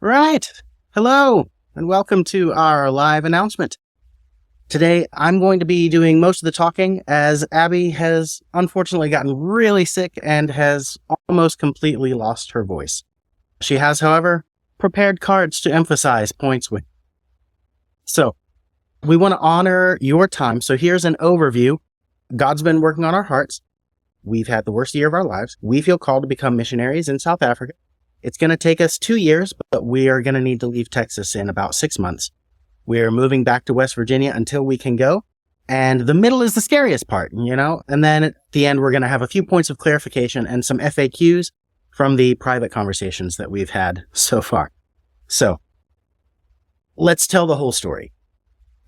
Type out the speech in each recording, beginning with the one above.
Right. Hello, and welcome to our live announcement. Today, I'm going to be doing most of the talking as Abbey has unfortunately gotten really sick and has almost completely lost her voice. She has, however, prepared cards to emphasize points with. So, we want to honor your time. So here's an overview. God's been working on our hearts. We've had the worst year of our lives. We feel called to become missionaries in South Africa. It's going to take us 2 years, but we are going to need to leave Texas in about 6 months. We're moving back to West Virginia until we can go. And the middle is the scariest part, And then at the end, we're going to have a few points of clarification and some FAQs from the private conversations that we've had so far. So let's tell the whole story.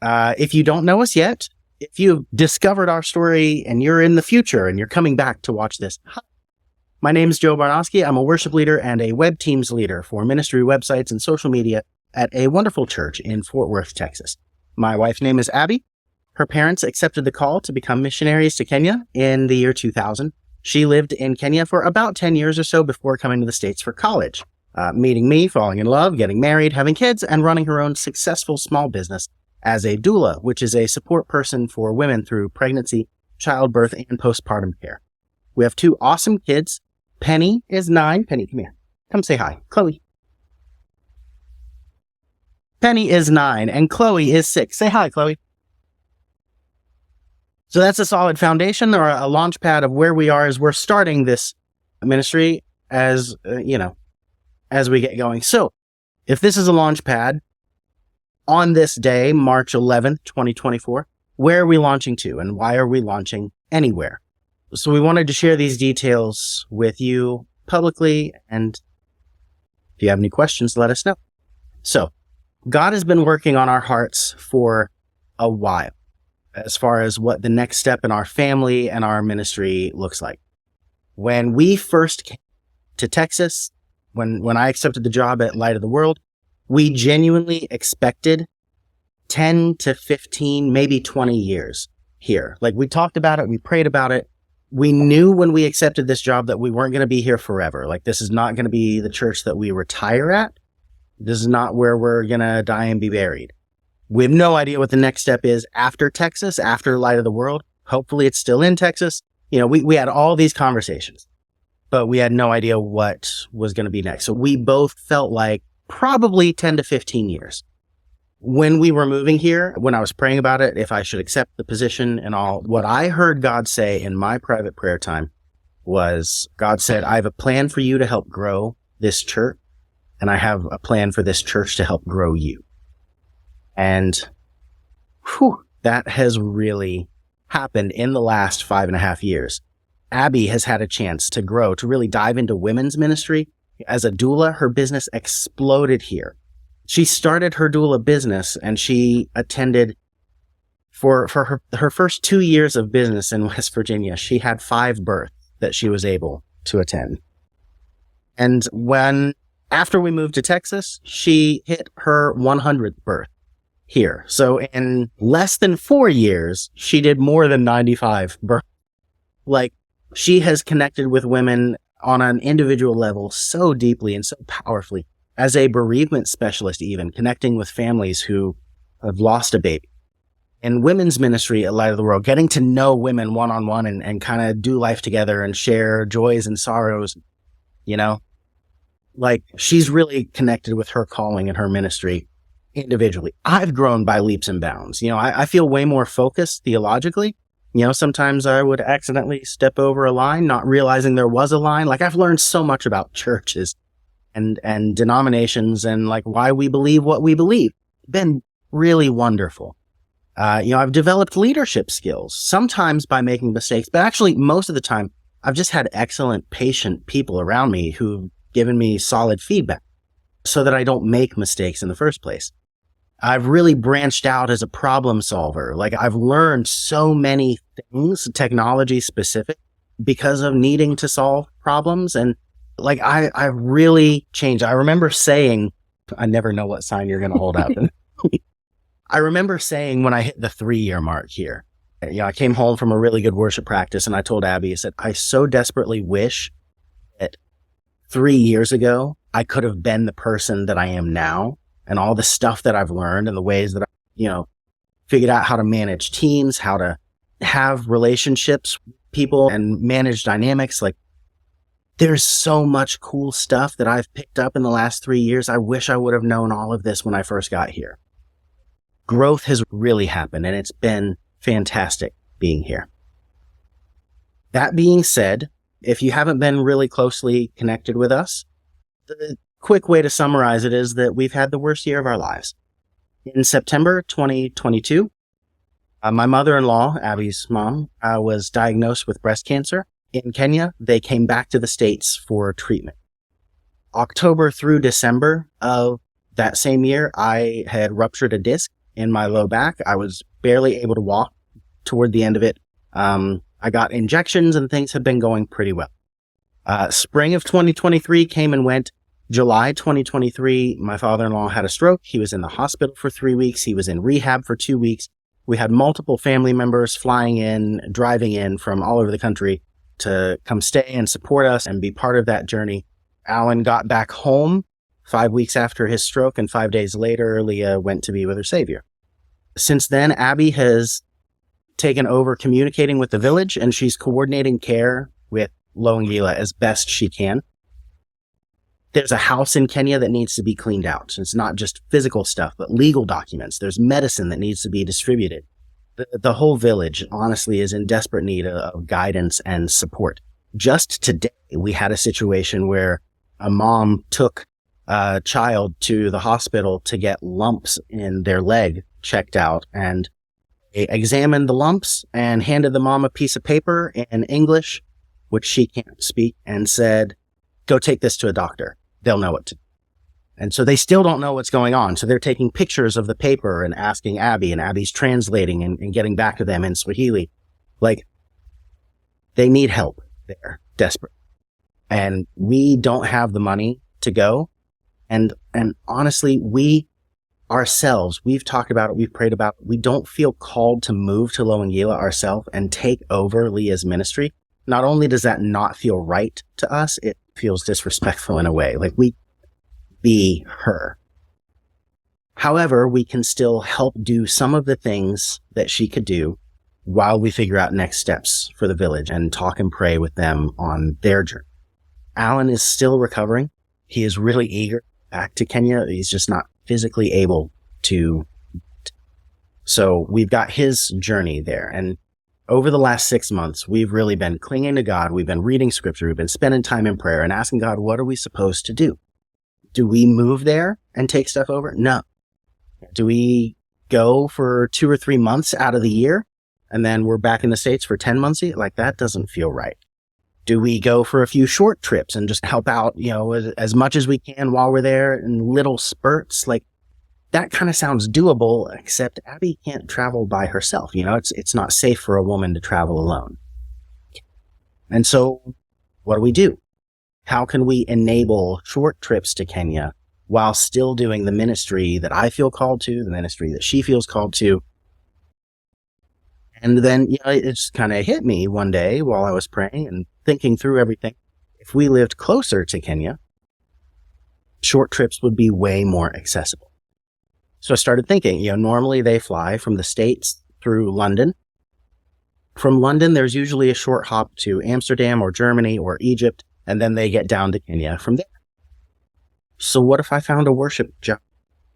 If you don't know us yet, if you've discovered our story and you're in the future and you're coming back to watch this, my name is Joe Barnosky. I'm a worship leader and a web teams leader for ministry websites and social media at a wonderful church in Fort Worth, Texas. My wife's name is Abbey. Her parents accepted the call to become missionaries to Kenya in the year 2000. She lived in Kenya for about 10 years or so before coming to the States for college, meeting me, falling in love, getting married, having kids, and running her own successful small business as a doula, which is a support person for women through pregnancy, childbirth, and postpartum care. We have 2 awesome kids. Penny is 9. Penny, come here. Come say hi. Chloe. Penny is 9 and Chloe is 6. Say hi, Chloe. So that's a solid foundation or a launch pad of where we are as we're starting this ministry as we get going. So if this is a launch pad on this day, March 11th, 2024, where are we launching to and why are we launching anywhere? So we wanted to share these details with you publicly, and if you have any questions, let us know. So, God has been working on our hearts for a while as far as what the next step in our family and our ministry looks like. When we first came to Texas, when I accepted the job at Light of the World, we genuinely expected 10 to 15, maybe 20 years here. Like, we talked about it, we prayed about it. We knew when we accepted this job that we weren't going to be here forever. Like, this is not going to be the church that we retire at. This is not where we're going to die and be buried. We have no idea what the next step is after Texas, after Light of the World. Hopefully it's still in Texas. We had all these conversations, but we had no idea what was going to be next. So we both felt like probably 10 to 15 years. When we were moving here, when I was praying about it, if I should accept the position and all, what I heard God say in my private prayer time was, God said, I have a plan for you to help grow this church, and I have a plan for this church to help grow you. And that has really happened in the last 5.5 years. Abbey has had a chance to grow, to really dive into women's ministry. As a doula, her business exploded here. She started her doula business and she attended for her first 2 years of business in West Virginia. She had 5 births that she was able to attend. And after we moved to Texas, she hit her 100th birth here. So in less than 4 years, she did more than 95 births. Like, she has connected with women on an individual level so deeply and so powerfully. As a bereavement specialist, even connecting with families who have lost a baby. In women's ministry at Light of the World, getting to know women one-on-one and kind of do life together and share joys and sorrows, Like, she's really connected with her calling and her ministry individually. I've grown by leaps and bounds. I feel way more focused theologically. Sometimes I would accidentally step over a line, not realizing there was a line. Like, I've learned so much about churches and denominations and like why we believe what we believe. Been really wonderful. I've developed leadership skills, sometimes by making mistakes, but actually most of the time I've just had excellent, patient people around me who've given me solid feedback so that I don't make mistakes in the first place. I've really branched out as a problem solver. Like, I've learned so many things, technology specific, because of needing to solve problems. And like, I really changed. I remember saying, I never know what sign you're going to hold out. I remember saying when I hit the 3-year mark here, I came home from a really good worship practice and I told Abbey, I said, I so desperately wish that 3 years ago I could have been the person that I am now, and all the stuff that I've learned and the ways that I, figured out how to manage teams, how to have relationships with people and manage dynamics. Like, there's so much cool stuff that I've picked up in the last 3 years. I wish I would have known all of this when I first got here. Growth has really happened, and it's been fantastic being here. That being said, if you haven't been really closely connected with us, the quick way to summarize it is that we've had the worst year of our lives. In September 2022, my mother-in-law, Abbey's mom, was diagnosed with breast cancer. In Kenya, they came back to the States for treatment. October through December of that same year, I had ruptured a disc in my low back. I was barely able to walk toward the end of it. I got injections and things have been going pretty well. Spring of 2023 came and went. July 2023, my father-in-law had a stroke. He was in the hospital for 3 weeks. He was in rehab for 2 weeks. We had multiple family members flying in, driving in from all over the country to come stay and support us and be part of that journey. Alan got back home 5 weeks after his stroke, and 5 days later, Leah went to be with her Savior. Since then, Abbey has taken over communicating with the village, and she's coordinating care with Lowangila as best she can. There's a house in Kenya that needs to be cleaned out. It's not just physical stuff, but legal documents. There's medicine that needs to be distributed. The whole village, honestly, is in desperate need of guidance and support. Just today, we had a situation where a mom took a child to the hospital to get lumps in their leg checked out, and they examined the lumps and handed the mom a piece of paper in English, which she can't speak, and said, "Go take this to a doctor. They'll know what to do." And so they still don't know what's going on. So they're taking pictures of the paper and asking Abbey, and Abbey's translating and getting back to them in Swahili. Like, they need help there, desperate. And we don't have the money to go. And honestly, we ourselves, we've talked about it, we've prayed about it. We don't feel called to move to Lowangila ourselves and take over Leah's ministry. Not only does that not feel right to us, it feels disrespectful in a way. Like, we be her. However, we can still help do some of the things that she could do while we figure out next steps for the village and talk and pray with them on their journey. Alan is still recovering. He is really eager back to Kenya. He's just not physically able to. So we've got his journey there. And over the last 6 months, we've really been clinging to God. We've been reading scripture. We've been spending time in prayer and asking God, what are we supposed to do? Do we move there and take stuff over? No. Do we go for 2 or 3 months out of the year and then we're back in the States for 10 months? Like, that doesn't feel right. Do we go for a few short trips and just help out, as much as we can while we're there in little spurts? Like, that kind of sounds doable, except Abbey can't travel by herself. It's not safe for a woman to travel alone. And so what do? How can we enable short trips to Kenya while still doing the ministry that I feel called to, the ministry that she feels called to? And then, it just kind of hit me one day while I was praying and thinking through everything. If we lived closer to Kenya, short trips would be way more accessible. So I started thinking, normally they fly from the States through London. From London, there's usually a short hop to Amsterdam or Germany or Egypt, and then they get down to Kenya from there. So what if I found a worship job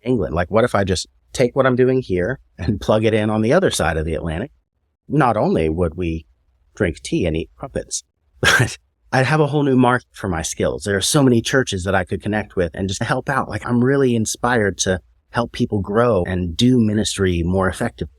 in England? Like, what if I just take what I'm doing here and plug it in on the other side of the Atlantic? Not only would we drink tea and eat crumpets, but I'd have a whole new market for my skills. There are so many churches that I could connect with and just help out. Like, I'm really inspired to help people grow and do ministry more effectively.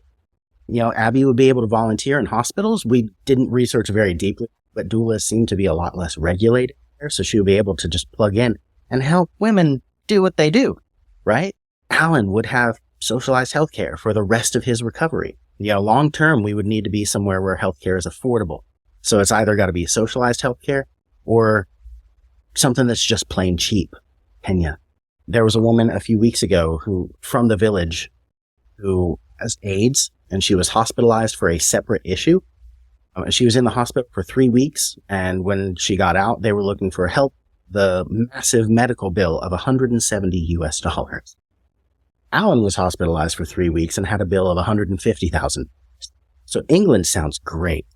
Abbey would be able to volunteer in hospitals. We didn't research very deeply, but doulas seem to be a lot less regulated there, so she would be able to just plug in and help women do what they do, right? Alan would have socialized healthcare for the rest of his recovery. Long term, we would need to be somewhere where healthcare is affordable. So it's either got to be socialized healthcare or something that's just plain cheap. Kenya. There was a woman a few weeks ago from the village who has AIDS, and she was hospitalized for a separate issue. She was in the hospital for 3 weeks, and when she got out, they were looking for help the massive medical bill of $170. Alan was hospitalized for 3 weeks and had a bill of $150,000. So England sounds great.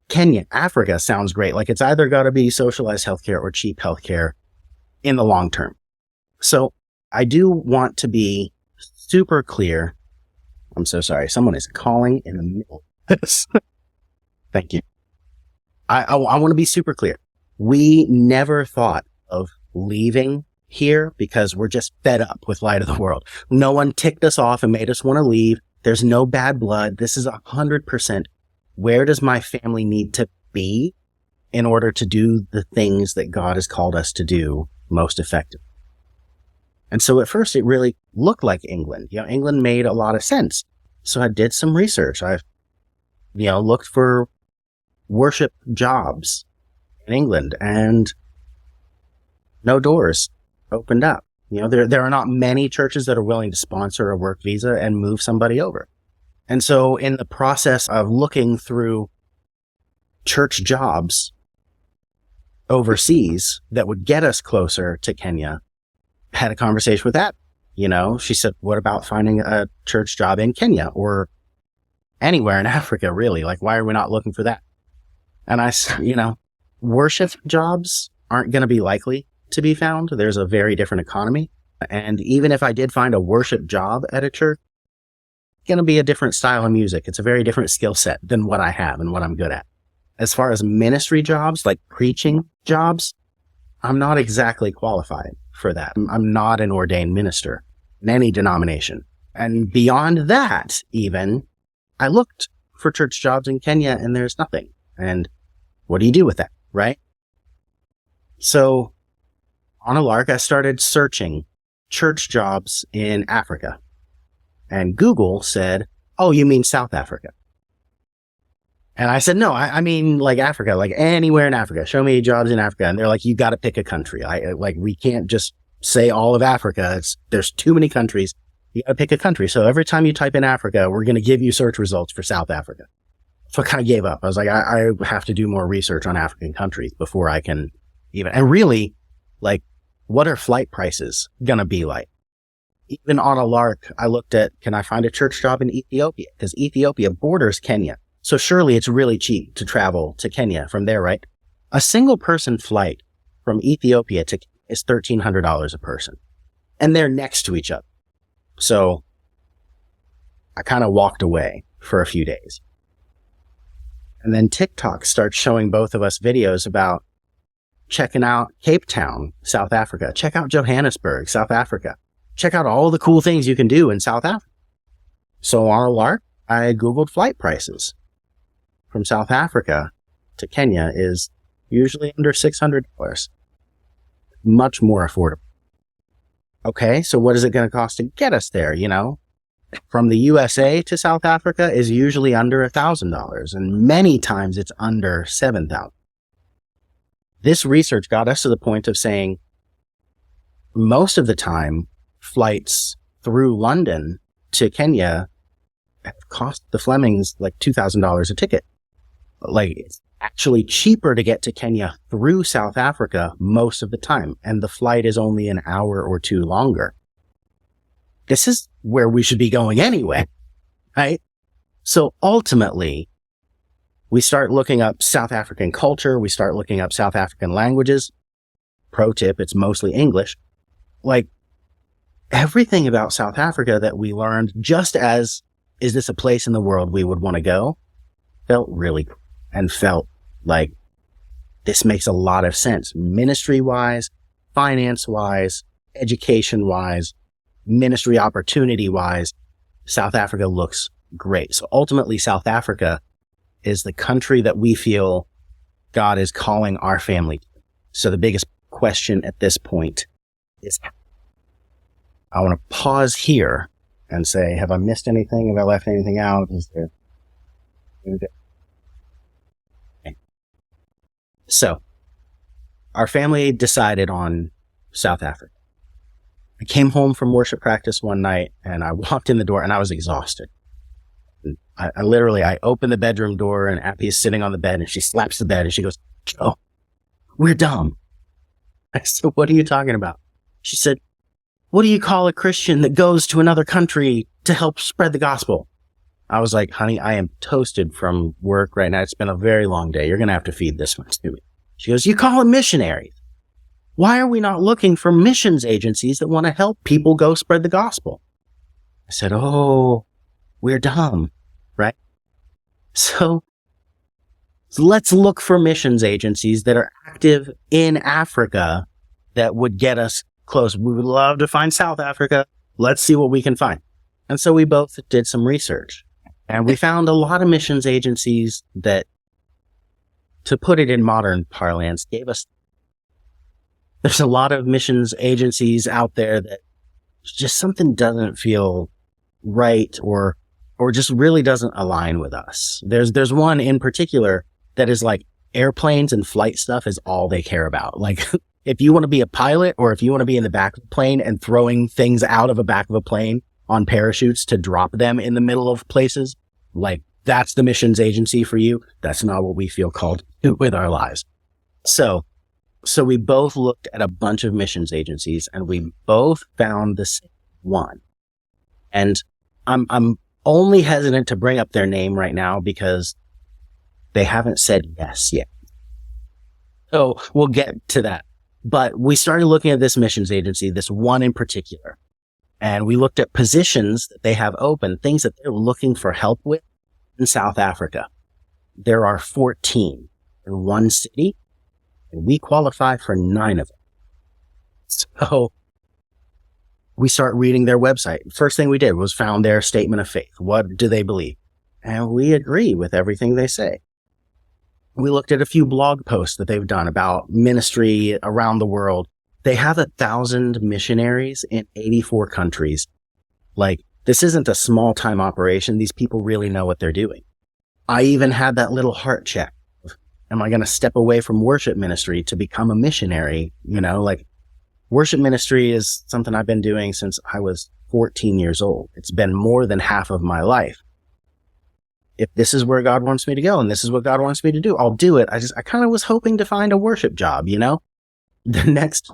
Kenya, Africa sounds great. Like, it's either got to be socialized healthcare or cheap healthcare in the long term. So I do want to be super clear. I'm so sorry. Someone is calling in the middle of this. Thank you. I want to be super clear. We never thought of leaving here because we're just fed up with Light of the World. No one ticked us off and made us want to leave. There's no bad blood. This is 100%. Where does my family need to be in order to do the things that God has called us to do most effectively? And so at first it really looked like England. England made a lot of sense. So I did some research. I, looked for worship jobs in England, and no doors opened up. There are not many churches that are willing to sponsor a work visa and move somebody over. And so in the process of looking through church jobs overseas that would get us closer to Kenya, I had a conversation with that. She said, what about finding a church job in Kenya or anywhere in Africa, really? Like, why are we not looking for that? And I, worship jobs aren't going to be likely to be found. There's a very different economy. And even if I did find a worship job at a church, it's going to be a different style of music. It's a very different skill set than what I have and what I'm good at. As far as ministry jobs, like preaching jobs, I'm not exactly qualified for that. I'm not an ordained minister in any denomination. And beyond that, even, I looked for church jobs in Kenya and there's nothing. And what do you do with that, right? So on a lark, I started searching church jobs in Africa. And Google said, oh, you mean South Africa? And I said, no, I mean like Africa, like anywhere in Africa. Show me jobs in Africa. And they're like, you got to pick a country. We can't just say all of Africa. There's too many countries. You got to pick a country. So every time you type in Africa, we're going to give you search results for South Africa. So I kind of gave up. I was like, I have to do more research on African countries before I can even, and really, like, what are flight prices going to be like? Even on a lark, I looked at, can I find a church job in Ethiopia? Because Ethiopia borders Kenya. So surely it's really cheap to travel to Kenya from there, right? A single person flight from Ethiopia to Kenya is $1,300 a person. And they're next to each other. So I kind of walked away for a few days. And then TikTok starts showing both of us videos about checking out Cape Town, South Africa. Check out Johannesburg, South Africa. Check out all the cool things you can do in South Africa. So on a lark, I Googled flight prices. From South Africa to Kenya is usually under $600. Much more affordable. Okay, so what is it going to cost to get us there, From the USA to South Africa is usually under $1,000, and many times it's under $7,000. This research got us to the point of saying most of the time, flights through London to Kenya have cost the Flemings like $2,000 a ticket. Like, it's actually cheaper to get to Kenya through South Africa most of the time, and the flight is only an hour or two longer. This is where we should be going anyway, right? So ultimately, we start looking up South African culture. We start looking up South African languages. Pro tip, it's mostly English. Like, everything about South Africa that we learned, just as, is this a place in the world we would want to go? Felt really cool and felt like this makes a lot of sense. Ministry-wise, finance-wise, education-wise, ministry opportunity-wise, South Africa looks great. So ultimately, South Africa is the country that we feel God is calling our family to. So the biggest question at this point is, I want to pause here and say, have I missed anything? Have I left anything out? Is there? Okay. So our family decided on South Africa. I came home from worship practice one night and I walked in the door and I was exhausted. I opened the bedroom door and Abbey is sitting on the bed and she slaps the bed and she goes, Joe, we're dumb. I said, what are you talking about? She said, what do you call a Christian that goes to another country to help spread the gospel? I was like, honey, I am toasted from work right now. It's been a very long day. You're going to have to feed this one to me. She goes, you call them missionaries. Why are we not looking for missions agencies that want to help people go spread the gospel? I said, oh, we're dumb, right? So let's look for missions agencies that are active in Africa that would get us close. We would love to find South Africa. Let's see what we can find. And so we both did some research, and we found a lot of missions agencies that, to put it in modern parlance, there's a lot of missions agencies out there that just something doesn't feel right or just really doesn't align with us. There's one in particular that is like airplanes and flight stuff is all they care about. Like if you want to be a pilot or if you want to be in the back of a plane and throwing things out of the back of a plane on parachutes to drop them in the middle of places, like that's the missions agency for you. That's not what we feel called to do with our lives. So we both looked at a bunch of missions agencies and we both found the same one. And I'm only hesitant to bring up their name right now because they haven't said yes yet. So we'll get to that. But we started looking at this missions agency, this one in particular, and we looked at positions that they have open, things that they're looking for help with in South Africa. There are 14 in one city, and we qualify for 9 of them. So we start reading their website. First thing we did was found their statement of faith. What do they believe? And we agree with everything they say. We looked at a few blog posts that they've done about ministry around the world. They have 1,000 missionaries in 84 countries. Like, this isn't a small time operation. These people really know what they're doing. I even had that little heart check. Am I going to step away from worship ministry to become a missionary? You know, like, worship ministry is something I've been doing since I was 14 years old. It's been more than half of my life. If this is where God wants me to go and this is what God wants me to do, I'll do it. I kind of was hoping to find a worship job, you know? The next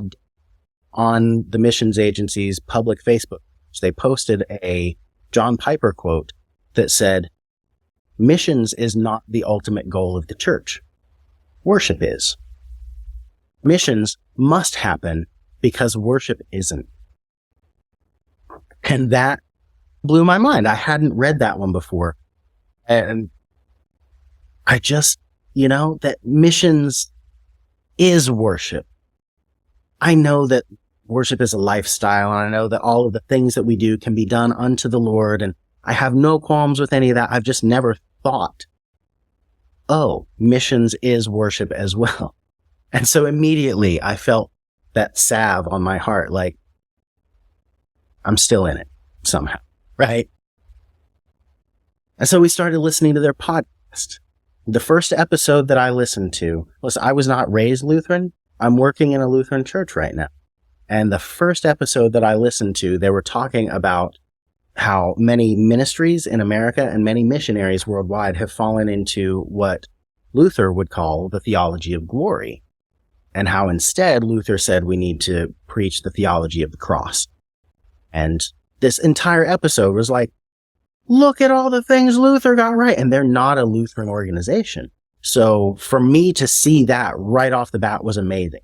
on the missions agency's public Facebook, they posted a John Piper quote that said, missions is not the ultimate goal of the church. Worship is. Missions must happen because worship isn't. And that blew my mind. I hadn't read that one before. And I just, that missions is worship. I know that worship is a lifestyle, and I know that all of the things that we do can be done unto the Lord, and I have no qualms with any of that. I've just never thought, oh, missions is worship as well. And so immediately I felt that salve on my heart, like, I'm still in it somehow, right? And so we started listening to their podcast. The first episode that I listened to was, I was not raised Lutheran. I'm working in a Lutheran church right now. And the first episode that I listened to, they were talking about how many ministries in America and many missionaries worldwide have fallen into what Luther would call the theology of glory. And how instead Luther said we need to preach the theology of the cross. And this entire episode was like, look at all the things Luther got right. And they're not a Lutheran organization. So for me to see that right off the bat was amazing.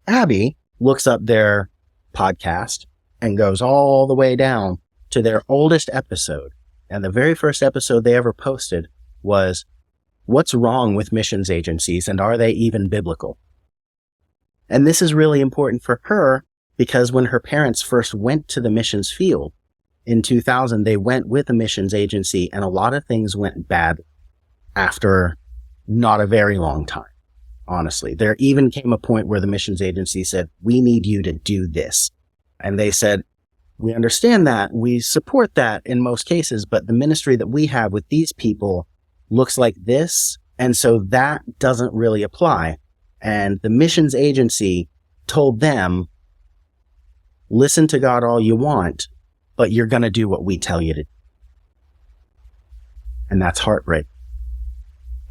Abbey looks up their podcast and goes all the way down to their oldest episode. And the very first episode they ever posted was, what's wrong with missions agencies and are they even biblical? And this is really important for her because when her parents first went to the missions field in 2000, they went with a missions agency and a lot of things went bad after not a very long time, honestly. There even came a point where the missions agency said, we need you to do this. And they said, we understand that, we support that in most cases, but the ministry that we have with these people looks like this, and so that doesn't really apply. And the missions agency told them, listen to God all you want, but you're going to do what we tell you to do. And that's heartbreaking.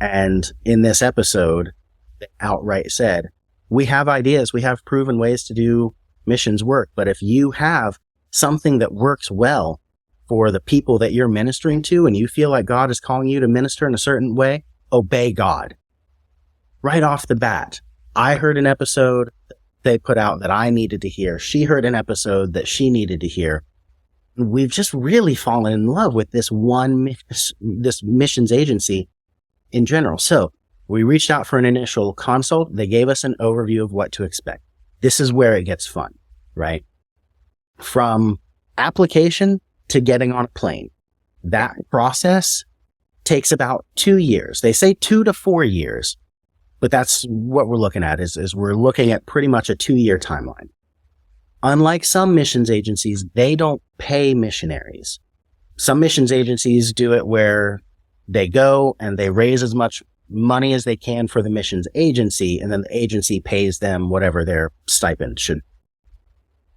And in this episode, they outright said, We have ideas. We have proven ways to do missions work. But if you have something that works well for the people that you're ministering to, and you feel like God is calling you to minister in a certain way, obey God. Right off the bat, I heard an episode they put out that I needed to hear. She heard an episode that she needed to hear. We've just really fallen in love with this missions agency in general. So we reached out for an initial consult. They gave us an overview of what to expect. This is where it gets fun, right? From application to getting on a plane. That process takes about 2 years. They say 2 to 4 years, but that's what we're looking at is we're looking at pretty much a 2-year timeline. Unlike some missions agencies, they don't pay missionaries. Some missions agencies do it where they go and they raise as much money as they can for the missions agency, and then the agency pays them whatever their stipend should.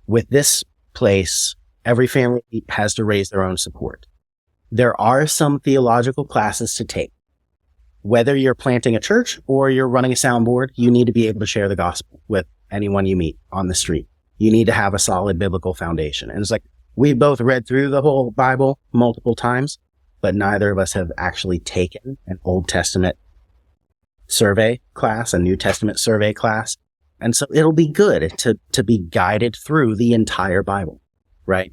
With this place, every family has to raise their own support. There are some theological classes to take. Whether you're planting a church or you're running a soundboard, you need to be able to share the gospel with anyone you meet on the street. You need to have a solid biblical foundation. And it's like, we've both read through the whole Bible multiple times, but neither of us have actually taken an Old Testament survey class, a New Testament survey class. And so it'll be good to be guided through the entire Bible, right?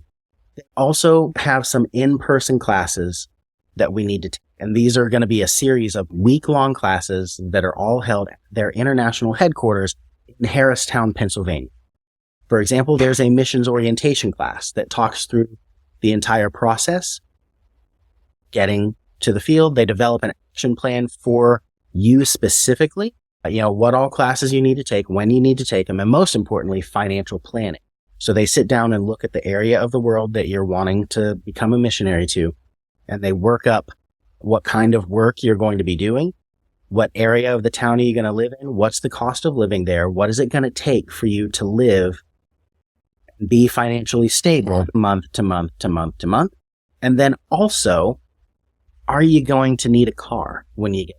They also have some in-person classes that we need to take. And these are going to be a series of week-long classes that are all held at their international headquarters in Harristown, Pennsylvania. For example, there's a missions orientation class that talks through the entire process, getting to the field. They develop an action plan for you specifically, what all classes you need to take, when you need to take them, and most importantly, financial planning. So they sit down and look at the area of the world that you're wanting to become a missionary to, and they work up what kind of work you're going to be doing, what area of the town are you going to live in, what's the cost of living there, what is it going to take for you to live and be financially stable month to month to month to month. And then also, are you going to need a car when you get,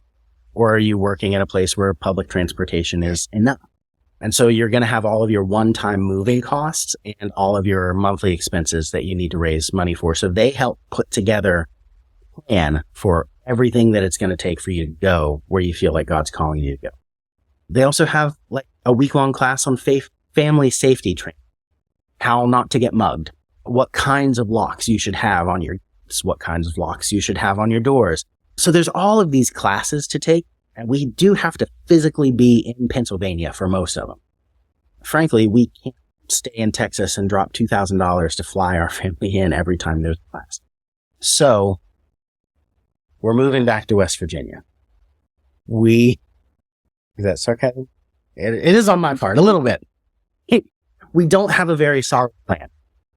or are you working in a place where public transportation is enough? And so you're going to have all of your one-time moving costs and all of your monthly expenses that you need to raise money for. So they help put together a plan for everything that it's going to take for you to go where you feel like God's calling you to go. They also have like a week-long class on family safety training, how not to get mugged, what kinds of locks you should have on your gates, what kinds of locks you should have on your doors. So there's all of these classes to take, and we do have to physically be in Pennsylvania for most of them. Frankly, we can't stay in Texas and drop $2,000 to fly our family in every time there's a class. So we're moving back to West Virginia. Is that sarcasm? It is on my part, a little bit. We don't have a very solid plan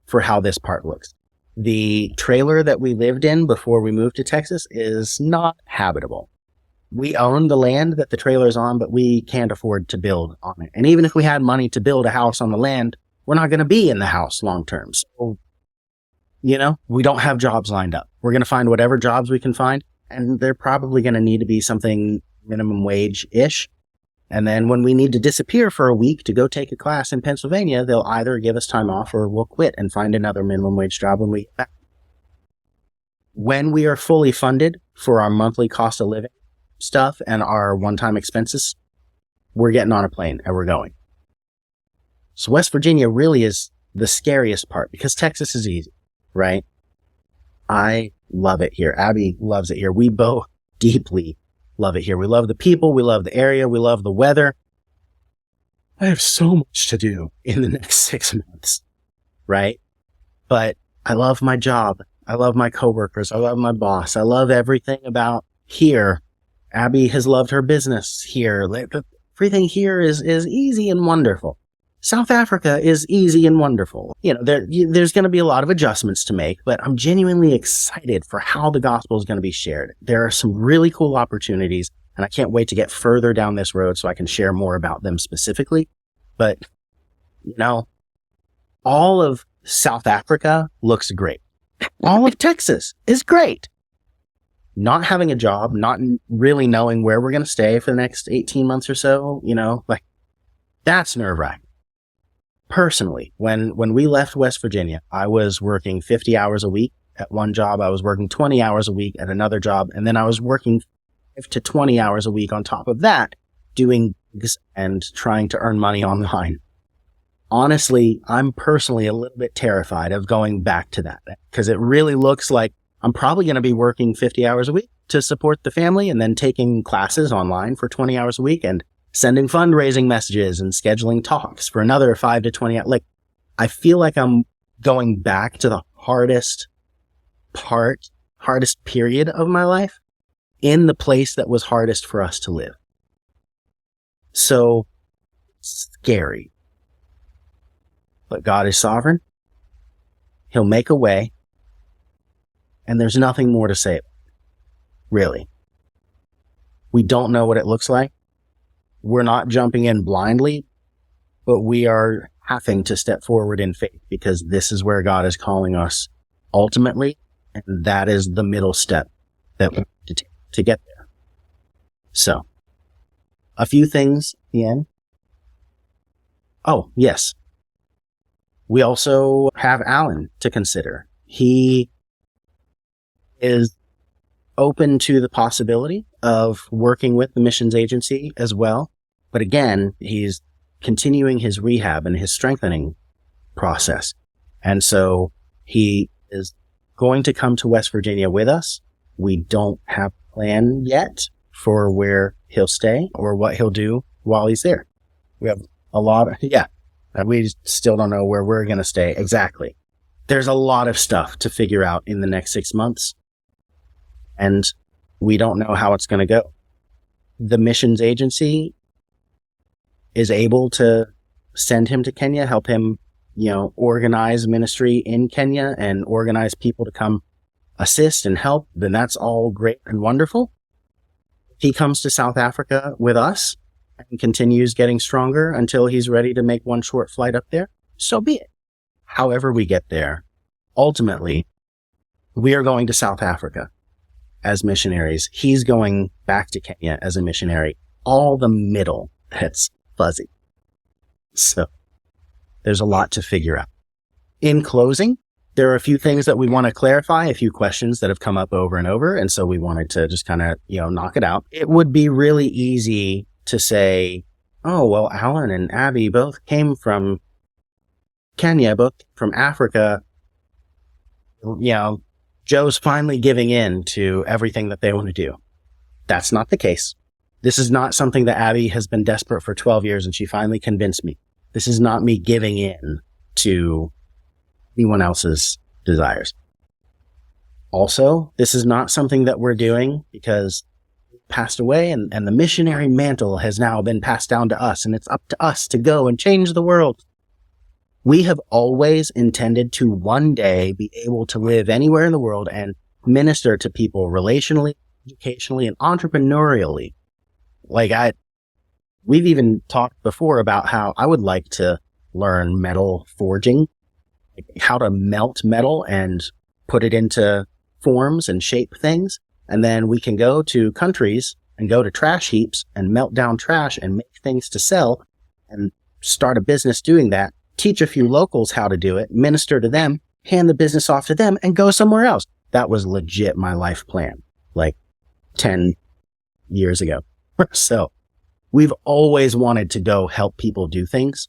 for how this part looks. The trailer that we lived in before we moved to Texas is not habitable. We own the land that the trailer is on, but we can't afford to build on it. And even if we had money to build a house on the land, we're not going to be in the house long term. So, we don't have jobs lined up. We're going to find whatever jobs we can find, and they're probably going to need to be something minimum wage-ish. And then when we need to disappear for a week to go take a class in Pennsylvania, they'll either give us time off or we'll quit and find another minimum wage job when we get back. When we are fully funded for our monthly cost of living stuff and our one-time expenses, we're getting on a plane and we're going. So West Virginia really is the scariest part because Texas is easy, right? I love it here. Abbey loves it here. We both deeply love it here. We love the people. We love the area. We love the weather. I have so much to do in the next 6 months, right? But I love my job. I love my coworkers. I love my boss. I love everything about here. Abbey has loved her business here. Everything here is easy and wonderful. South Africa is easy and wonderful. There's going to be a lot of adjustments to make, but I'm genuinely excited for how the gospel is going to be shared. There are some really cool opportunities, and I can't wait to get further down this road so I can share more about them specifically. But, all of South Africa looks great. All of Texas is great. Not having a job, not really knowing where we're going to stay for the next 18 months or so, That's nerve-wracking. Personally, when we left West Virginia, I was working 50 hours a week at one job. I was working 20 hours a week at another job. And then I was working 5 to 20 hours a week on top of that, doing gigs and trying to earn money online. Honestly, I'm personally a little bit terrified of going back to that because it really looks like I'm probably going to be working 50 hours a week to support the family and then taking classes online for 20 hours a week and sending fundraising messages and scheduling talks for another 5 to 20 hours. Like, I feel like I'm going back to the hardest period of my life in the place that was hardest for us to live. So scary. But God is sovereign. He'll make a way. And there's nothing more to say, really. We don't know what it looks like. We're not jumping in blindly, but we are having to step forward in faith because this is where God is calling us ultimately. And that is the middle step that we need to take to get there. So, a few things at the end. Oh, yes. We also have Alan to consider. He is open to the possibility of working with the missions agency as well. But again, he's continuing his rehab and his strengthening process. And so he is going to come to West Virginia with us. We don't have a plan yet for where he'll stay or what he'll do while he's there. We have a lot of, we still don't know where we're going to stay exactly. There's a lot of stuff to figure out in the next 6 months. And we don't know how it's going to go. The missions agency is able to send him to Kenya, help him, organize ministry in Kenya and organize people to come assist and help. Then that's all great and wonderful. If he comes to South Africa with us and continues getting stronger until he's ready to make one short flight up there, so be it. However we get there, ultimately, we are going to South Africa as missionaries. He's going back to Kenya as a missionary. All the middle, that's fuzzy. So there's a lot to figure out. In closing, there are a few things that we want to clarify, a few questions that have come up over and over. And so we wanted to just kind of, knock it out. It would be really easy to say, oh, well, Alan and Abbey both came from Kenya, both from Africa. Joe's finally giving in to everything that they want to do. That's not the case. This is not something that Abbey has been desperate for 12 years and she finally convinced me. This is not me giving in to anyone else's desires. Also, this is not something that we're doing because he passed away and the missionary mantle has now been passed down to us and it's up to us to go and change the world. We have always intended to one day be able to live anywhere in the world and minister to people relationally, educationally, and entrepreneurially. We've even talked before about how I would like to learn metal forging, how to melt metal and put it into forms and shape things. And then we can go to countries and go to trash heaps and melt down trash and make things to sell and start a business doing that. Teach a few locals how to do it, minister to them, hand the business off to them, and go somewhere else. That was legit my life plan, 10 years ago. So we've always wanted to go help people do things.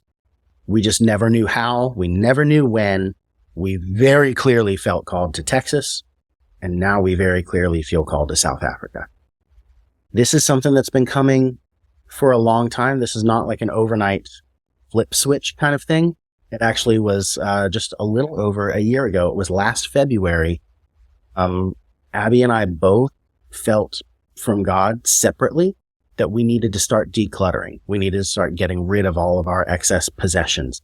We just never knew how. We never knew when. We very clearly felt called to Texas, and now we very clearly feel called to South Africa. This is something that's been coming for a long time. This is not like an overnight flip switch kind of thing. It actually was just a little over a year ago. It was last February. Abbey and I both felt from God separately that we needed to start decluttering. We needed to start getting rid of all of our excess possessions.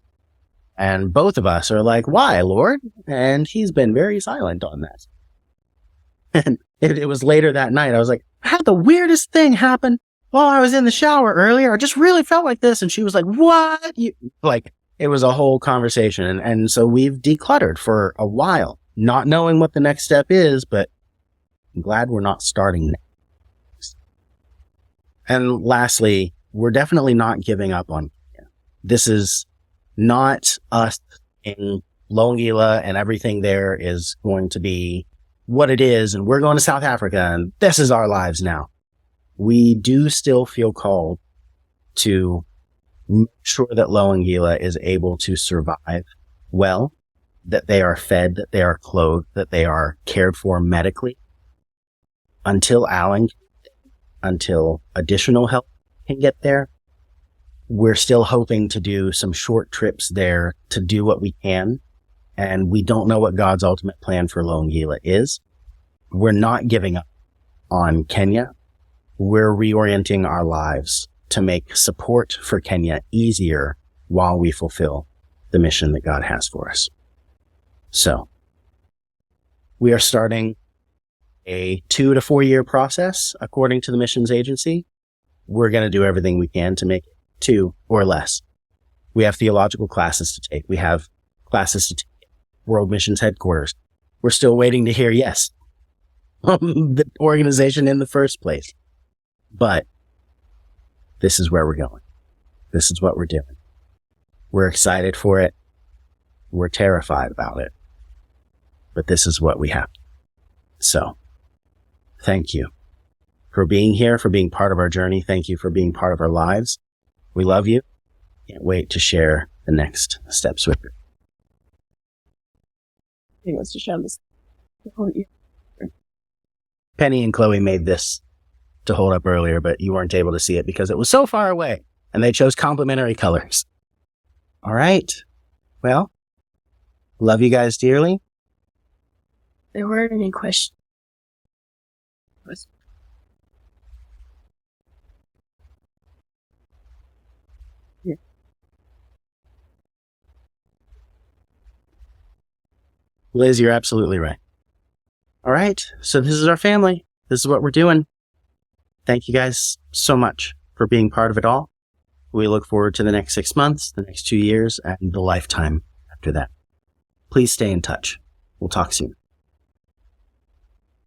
And both of us are like, why, Lord? And he's been very silent on that. And it was later that night. I was like, I had the weirdest thing happen while I was in the shower earlier. I just really felt like this. And she was like, what? It was a whole conversation. And so we've decluttered for a while, not knowing what the next step is, but I'm glad we're not starting next. And lastly, we're definitely not giving up on Kenya. This is not us in Longila and everything there is going to be what it is. And we're going to South Africa and this is our lives now. We do still feel called to make sure that Longila is able to survive well, that they are fed, that they are clothed, that they are cared for medically until until additional help can get there. We're still hoping to do some short trips there to do what we can. And we don't know what God's ultimate plan for Longila is. We're not giving up on Kenya. We're reorienting our lives to make support for Kenya easier while we fulfill the mission that God has for us. So we are starting a 2 to 4 year process according to the missions agency. We're going to do everything we can to make it 2 or less. We have theological classes to take. We have classes to take at World Missions Headquarters. We're still waiting to hear yes from the organization in the first place. But this is where we're going. This is what we're doing. We're excited for it. We're terrified about it. But this is what we have. So, thank you for being here, for being part of our journey. Thank you for being part of our lives. We love you. Can't wait to share the next steps with you. He wants to show this. Penny and Chloe made this to hold up earlier, but you weren't able to see it because it was so far away and they chose complementary colors. All right. Well, love you guys dearly. There weren't any questions. Yeah. Liz, you're absolutely right. All right. So this is our family. This is what we're doing. Thank you guys so much for being part of it all. We look forward to the next 6 months, the next 2 years, and the lifetime after that. Please stay in touch. We'll talk soon.